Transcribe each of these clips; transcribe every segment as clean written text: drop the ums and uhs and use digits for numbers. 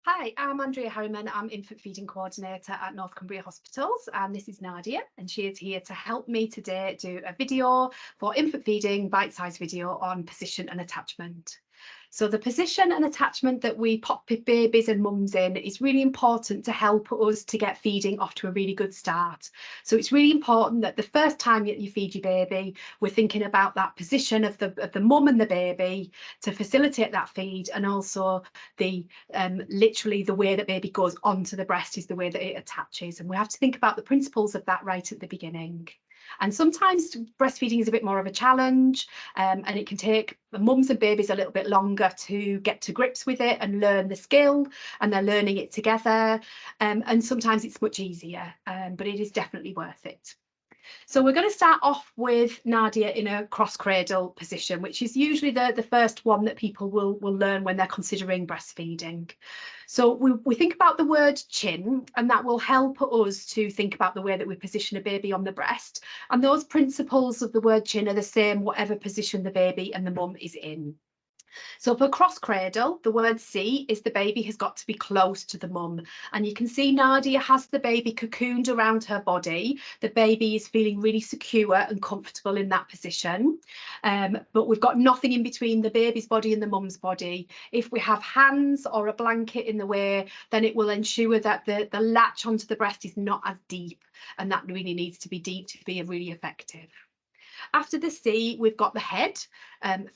Hi, I'm Andrea Harriman. I'm infant feeding coordinator at North Cumbria Hospitals, and this is Nadia, and she is here to help me today do a video for infant feeding, bite-sized video on position and attachment. So the position and attachment that we pop babies and mums in is really important to help us to get feeding off to a really good start. So it's really important that the first time that you feed your baby, we're thinking about that position of the mum and the baby to facilitate that feed, and also the literally the way that baby goes onto the breast is the way that it attaches, and we have to think about the principles of that right at the beginning. And sometimes breastfeeding is a bit more of a challenge, and it can take mums and babies a little bit longer to get to grips with it and learn the skill, and they're learning it together. And sometimes it's much easier, but it is definitely worth it. So we're going to start off with Nadia in a cross cradle position, which is usually the first one that people will learn when they're considering breastfeeding. So we think about the word chin, and that will help us to think about the way that we position a baby on the breast. And those principles of the word chin are the same whatever position the baby and the mum is in. So for cross cradle, the word C is the baby has got to be close to the mum. And you can see Nadia has the baby cocooned around her body. The baby is feeling really secure and comfortable in that position. But we've got nothing in between the baby's body and the mum's body. If we have hands or a blanket in the way, then it will ensure that the latch onto the breast is not as deep. And that really needs to be deep to be really effective. After the C, we've got the head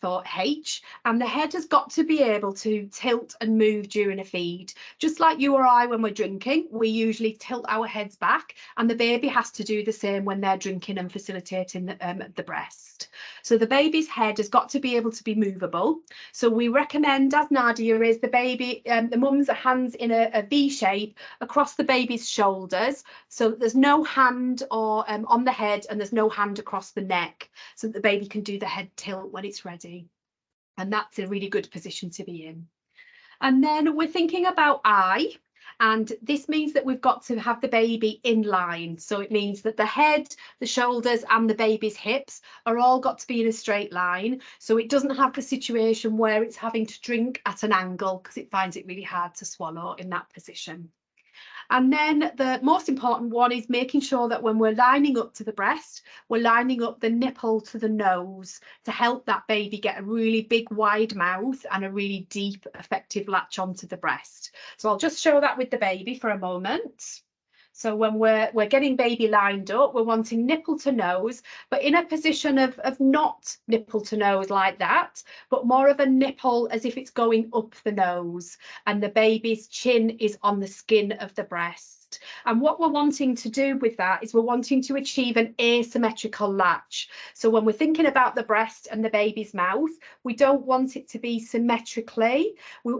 for H, and the head has got to be able to tilt and move during a feed. Just like you or I, when we're drinking, we usually tilt our heads back, and the baby has to do the same when they're drinking and facilitating the breast. So the baby's head has got to be able to be movable. So we recommend, as Nadia is, the baby, the mum's hands in a V shape across the baby's shoulders, so that there's no hand or on the head, and there's no hand across the neck, so that the baby can do the head tilt when it's ready. And that's a really good position to be in. And then we're thinking about I, and this means that we've got to have the baby in line. So it means that the head, the shoulders, and the baby's hips are all got to be in a straight line. So it doesn't have the situation where it's having to drink at an angle, because it finds it really hard to swallow in that position. And then the most important one is making sure that when we're lining up to the breast, we're lining up the nipple to the nose to help that baby get a really big wide mouth and a really deep effective latch onto the breast. So I'll just show that with the baby for a moment. So when we're getting baby lined up, we're wanting nipple to nose, but in a position of not nipple to nose like that, but more of a nipple as if it's going up the nose, and the baby's chin is on the skin of the breast. And what we're wanting to do with that is we're wanting to achieve an asymmetrical latch. So when we're thinking about the breast and the baby's mouth, we don't want it to be symmetrically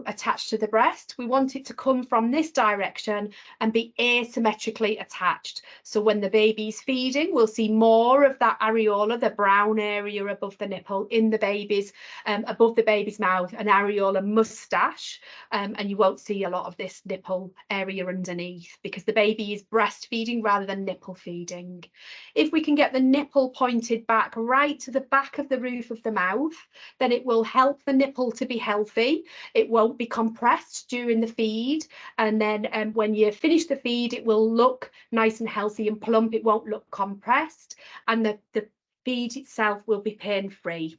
attached to the breast. We want it to come from this direction and be asymmetrically attached. So when the baby's feeding, we'll see more of that areola, the brown area above the nipple, in the baby's above the baby's mouth, an areola mustache, and you won't see a lot of this nipple area underneath, because the baby is breastfeeding rather than nipple feeding. If we can get the nipple pointed back right to the back of the roof of the mouth, then it will help the nipple to be healthy. It won't be compressed during the feed, and then when you finish the feed, it will look nice and healthy and plump. It won't look compressed, and the feed itself will be pain-free.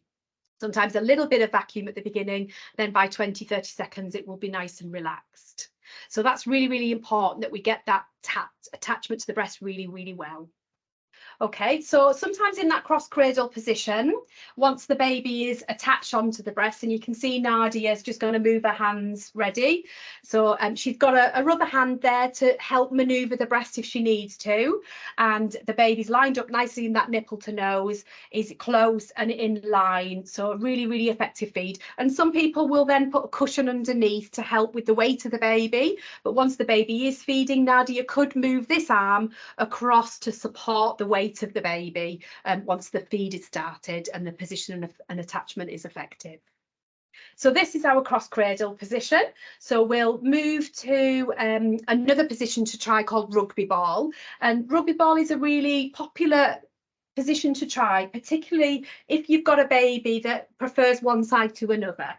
Sometimes a little bit of vacuum at the beginning, then by 20-30 seconds it will be nice and relaxed. So that's really, really important that we get that attachment to the breast really, really well. Okay, so sometimes in that cross cradle position, once the baby is attached onto the breast, and you can see Nadia is just going to move her hands ready. So she's got a rubber hand there to help maneuver the breast if she needs to. And the baby's lined up nicely in that nipple to nose, is close and in line. So a really, really effective feed. And some people will then put a cushion underneath to help with the weight of the baby. But once the baby is feeding, Nadia could move this arm across to support the weight of the baby once the feed is started and the position and attachment is effective. So this is our cross cradle position. So we'll move to another position to try called rugby ball. And rugby ball is a really popular position to try, particularly if you've got a baby that prefers one side to another.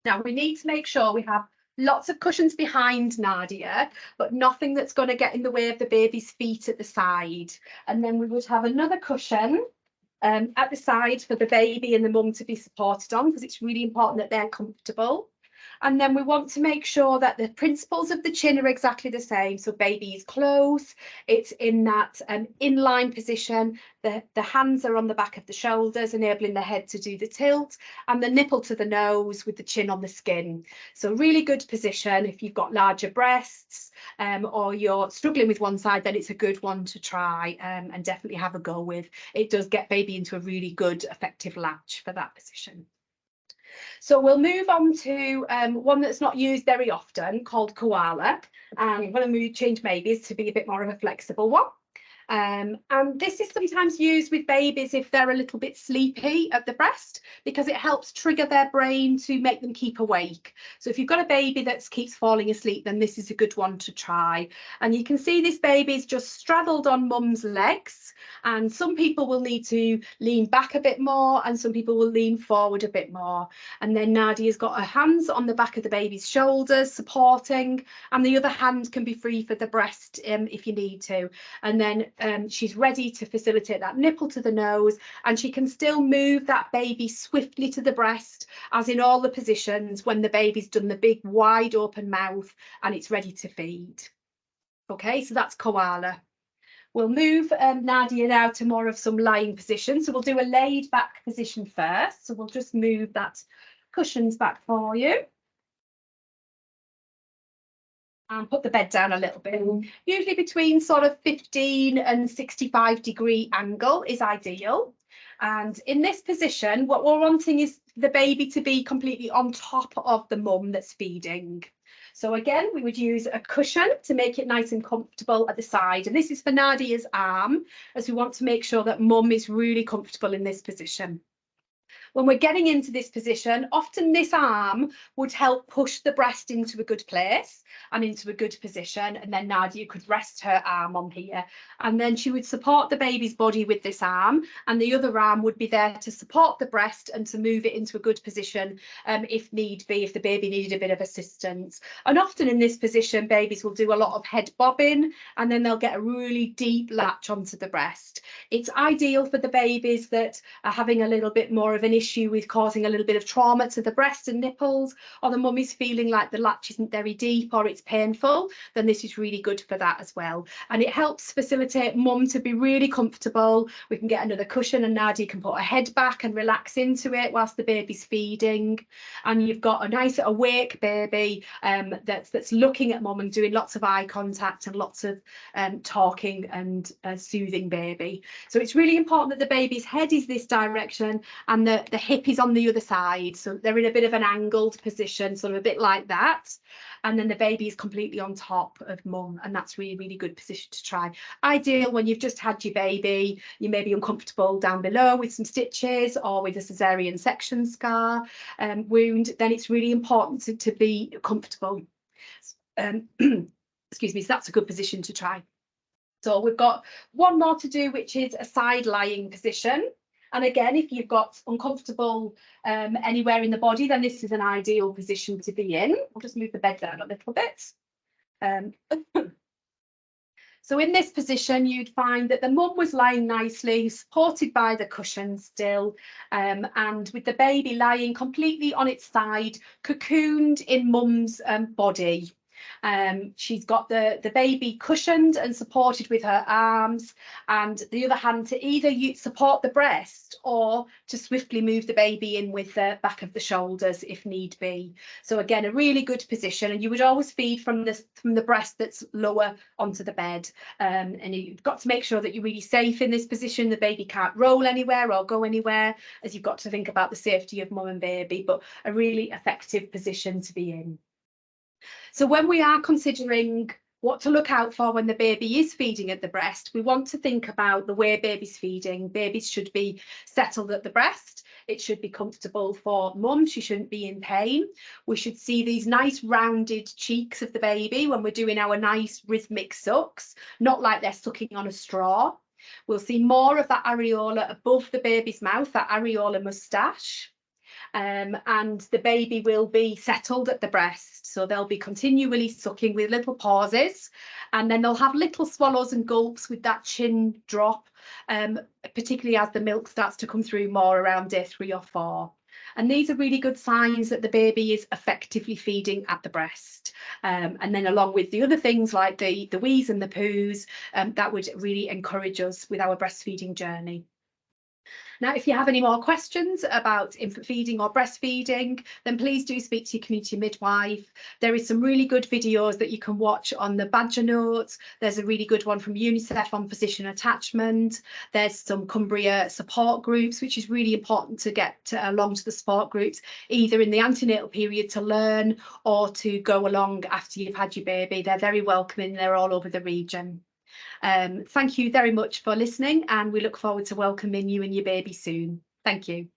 Now we need to make sure we have Lots of cushions behind Nadia, but nothing that's going to get in the way of the baby's feet at the side. And then we would have another cushion at the side for the baby and the mum to be supported on, because it's really important that they're comfortable. And then we want to make sure that the principles of the chin are exactly the same. So baby is close, it's in that inline position, the hands are on the back of the shoulders, enabling the head to do the tilt, and the nipple to the nose with the chin on the skin. So really good position. If you've got larger breasts or you're struggling with one side, then it's a good one to try and definitely have a go with. It does get baby into a really good, effective latch for that position. So we'll move on to one that's not used very often, called koala. And when we change babies to be a bit more of a flexible one. And this is sometimes used with babies if they're a little bit sleepy at the breast, because it helps trigger their brain to make them keep awake. So if you've got a baby that keeps falling asleep, then this is a good one to try. And you can see this baby's just straddled on mum's legs, and some people will need to lean back a bit more and some people will lean forward a bit more. And then Nadia's got her hands on the back of the baby's shoulders supporting, and the other hand can be free for the breast if you need to. And then she's ready to facilitate that nipple to the nose, and she can still move that baby swiftly to the breast, as in all the positions when the baby's done the big wide open mouth and it's ready to feed. Okay, so that's koala. We'll move Nadia now to more of some lying position. So we'll do a laid back position first. So we'll just move that cushions back for you. And put the bed down a little bit. Usually between sort of 15 and 65-degree angle is ideal. And in this position, what we're wanting is the baby to be completely on top of the mum that's feeding. So again, we would use a cushion to make it nice and comfortable at the side. And this is for Nadia's arm, as we want to make sure that mum is really comfortable in this position. When we're getting into this position, often this arm would help push the breast into a good place and into a good position. And then Nadia could rest her arm on here. And then she would support the baby's body with this arm, and the other arm would be there to support the breast and to move it into a good position if need be, if the baby needed a bit of assistance. And often in this position, babies will do a lot of head bobbing, and then they'll get a really deep latch onto the breast. It's ideal for the babies that are having a little bit more of an issue with causing a little bit of trauma to the breast and nipples, or the mummy's feeling like the latch isn't very deep or it's painful, then this is really good for that as well. And it helps facilitate mum to be really comfortable. We can get another cushion and Nadia can put her head back and relax into it whilst the baby's feeding. And you've got a nice awake baby that's looking at mum and doing lots of eye contact and lots of talking and soothing baby. So it's really important that the baby's head is this direction and the hip is on the other side. So they're in a bit of an angled position, sort of a bit like that. And then the baby is completely on top of mum, and that's really, really good position to try. Ideal when you've just had your baby, you may be uncomfortable down below with some stitches or with a cesarean section scar wound, then it's really important to be comfortable. Excuse me, so that's a good position to try. So we've got one more to do, which is a side lying position. And again, if you've got uncomfortable anywhere in the body, then this is an ideal position to be in. I'll just move the bed down a little bit. So in this position, you'd find that the mum was lying nicely, supported by the cushion still, and with the baby lying completely on its side, cocooned in mum's body. She's got the baby cushioned and supported with her arms, and the other hand to either support the breast or to swiftly move the baby in with the back of the shoulders if need be. So again, a really good position, and you would always feed from the breast that's lower onto the bed. And you've got to make sure that you're really safe in this position. The baby can't roll anywhere or go anywhere, as you've got to think about the safety of mum and baby, but a really effective position to be in. So when we are considering what to look out for when the baby is feeding at the breast, we want to think about the way baby's feeding. Babies should be settled at the breast. It should be comfortable for mum. She shouldn't be in pain. We should see these nice rounded cheeks of the baby when we're doing our nice rhythmic sucks, not like they're sucking on a straw. We'll see more of that areola above the baby's mouth, that areola moustache. and the baby will be settled at the breast. So they'll be continually sucking with little pauses, and then they'll have little swallows and gulps with that chin drop, particularly as the milk starts to come through more around day 3 or 4. And these are really good signs that the baby is effectively feeding at the breast. And then along with the other things like the wees and the poos, that would really encourage us with our breastfeeding journey. Now, if you have any more questions about infant feeding or breastfeeding, then please do speak to your community midwife. There is some really good videos that you can watch on the Badger Notes. There's a really good one from UNICEF on position attachment. There's some Cumbria support groups, which is really important to get along to the support groups, either in the antenatal period to learn or to go along after you've had your baby. They're very welcoming. They're all over the region. Thank you very much for listening, and we look forward to welcoming you and your baby soon. Thank you.